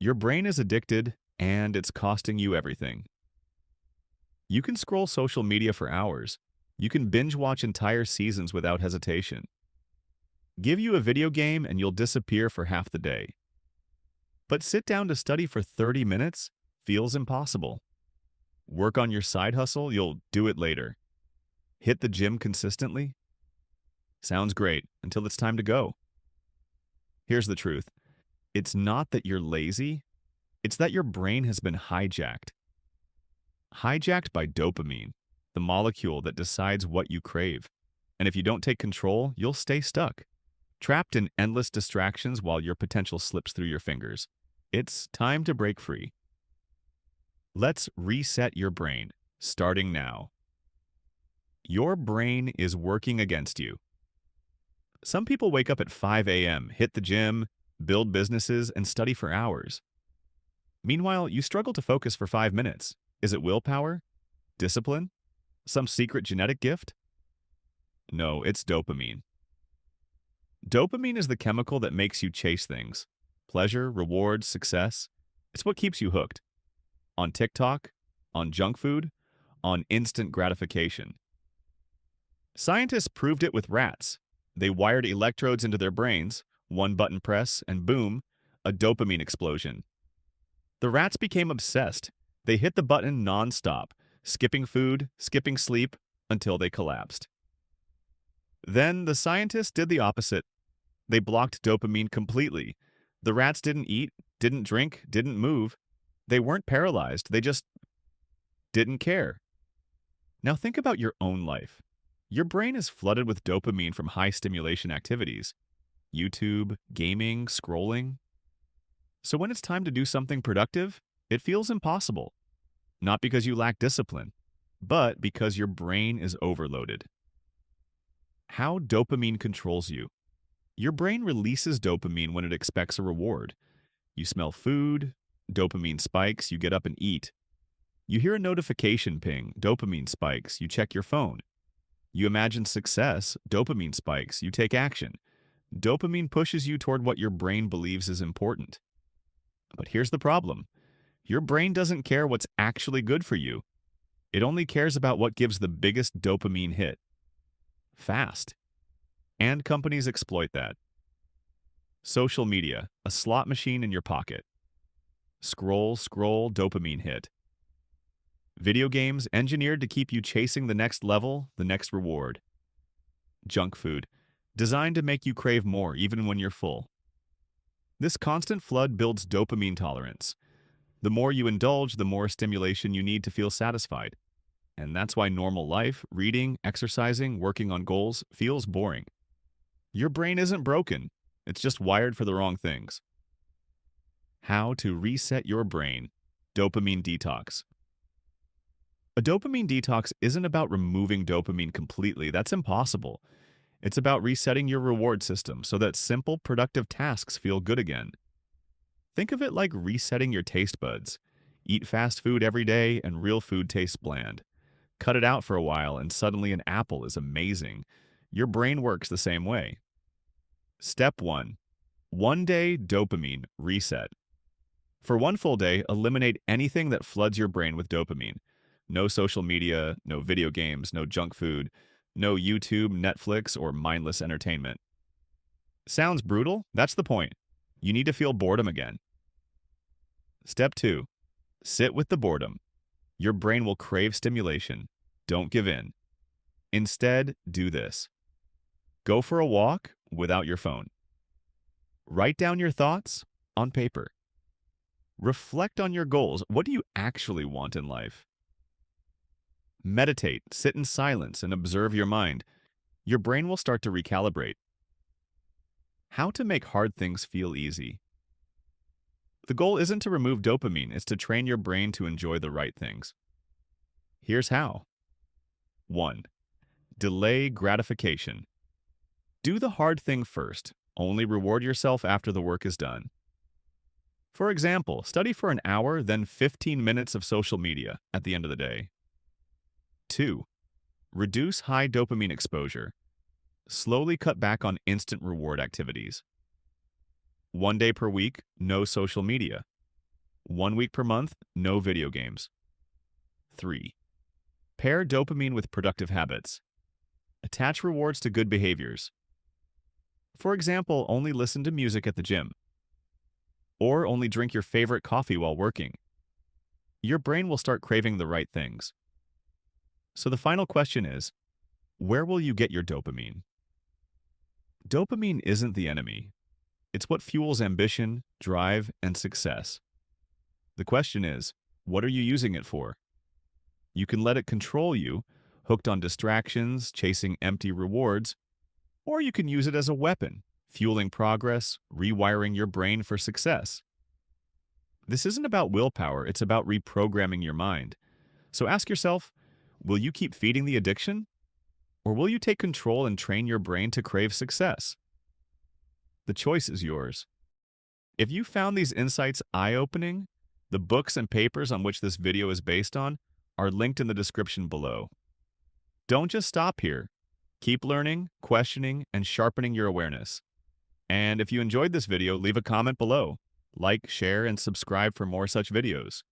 Your brain is addicted, and it's costing you everything. You can scroll social media for hours. You can binge watch entire seasons without hesitation. Give you a video game and you'll disappear for half the day. But sit down to study for 30 minutes feels impossible. Work on your side hustle, you'll do it later. Hit the gym consistently? Sounds great until it's time to go. Here's the truth. It's not that you're lazy, it's that your brain has been hijacked. Hijacked by dopamine, the molecule that decides what you crave. And if you don't take control, you'll stay stuck, trapped in endless distractions while your potential slips through your fingers. It's time to break free. Let's reset your brain, starting now. Your brain is working against you. Some people wake up at 5 a.m., hit the gym, build businesses, and study for hours. Meanwhile, you struggle to focus for 5 minutes. Is it willpower? Discipline? Some secret genetic gift? No, it's dopamine. Dopamine is the chemical that makes you chase things. Pleasure, reward, success. It's what keeps you hooked. On TikTok, on junk food, on instant gratification. Scientists proved it with rats. They wired electrodes into their brains, one button press, and boom, a dopamine explosion. The rats became obsessed. They hit the button non-stop, skipping food, skipping sleep, until they collapsed. Then the scientists did the opposite. They blocked dopamine completely. The rats didn't eat, didn't drink, didn't move. They weren't paralyzed. They just didn't care. Now think about your own life. Your brain is flooded with dopamine from high stimulation activities. YouTube, gaming, scrolling. So when it's time to do something productive, it feels impossible. Not because you lack discipline, but because your brain is overloaded. How dopamine controls you. Your brain releases dopamine when it expects a reward. You smell food, dopamine spikes, you get up and eat. You hear a notification ping, dopamine spikes, you check your phone. You imagine success, dopamine spikes, you take action. Dopamine pushes you toward what your brain believes is important. But here's the problem. Your brain doesn't care what's actually good for you. It only cares about what gives the biggest dopamine hit. Fast. And companies exploit that. Social media, a slot machine in your pocket. Scroll, scroll, dopamine hit. Video games engineered to keep you chasing the next level, the next reward. Junk food, designed to make you crave more even when you're full. This constant flood builds dopamine tolerance. The more you indulge, the more stimulation you need to feel satisfied. And that's why normal life, reading, exercising, working on goals, feels boring. Your brain isn't broken. It's just wired for the wrong things. How to reset your brain. Dopamine detox. A dopamine detox isn't about removing dopamine completely. That's impossible. It's about resetting your reward system so that simple, productive tasks feel good again. Think of it like resetting your taste buds. Eat fast food every day and real food tastes bland. Cut it out for a while and suddenly an apple is amazing. Your brain works the same way. Step 1. One day dopamine reset. For one full day, eliminate anything that floods your brain with dopamine. No social media, no video games, no junk food, no YouTube, Netflix, or mindless entertainment. Sounds brutal? That's the point. You need to feel boredom again. Step 2. Sit with the boredom. Your brain will crave stimulation. Don't give in. Instead, do this. Go for a walk without your phone. Write down your thoughts on paper. Reflect on your goals. What do you actually want in life? Meditate, sit in silence, and observe your mind. Your brain will start to recalibrate. How to make hard things feel easy. The goal isn't to remove dopamine, it's to train your brain to enjoy the right things. Here's how. 1. Delay gratification. Do the hard thing first. Only reward yourself after the work is done. For example, study for an hour, then 15 minutes of social media at the end of the day. 2. Reduce high dopamine exposure. Slowly cut back on instant reward activities. One day per week, no social media. 1 week per month, no video games. 3. Pair dopamine with productive habits. Attach rewards to good behaviors. For example, only listen to music at the gym. Or only drink your favorite coffee while working. Your brain will start craving the right things. So the final question is, where will you get your dopamine? Dopamine isn't the enemy. It's what fuels ambition, drive, and success. The question is, what are you using it for? You can let it control you, hooked on distractions, chasing empty rewards, or you can use it as a weapon, fueling progress, rewiring your brain for success. This isn't about willpower, it's about reprogramming your mind. So ask yourself, will you keep feeding the addiction? Or will you take control and train your brain to crave success? The choice is yours. If you found these insights eye-opening, the books and papers on which this video is based on are linked in the description below. Don't just stop here. Keep learning, questioning, and sharpening your awareness. And if you enjoyed this video, leave a comment below. Like, share, and subscribe for more such videos.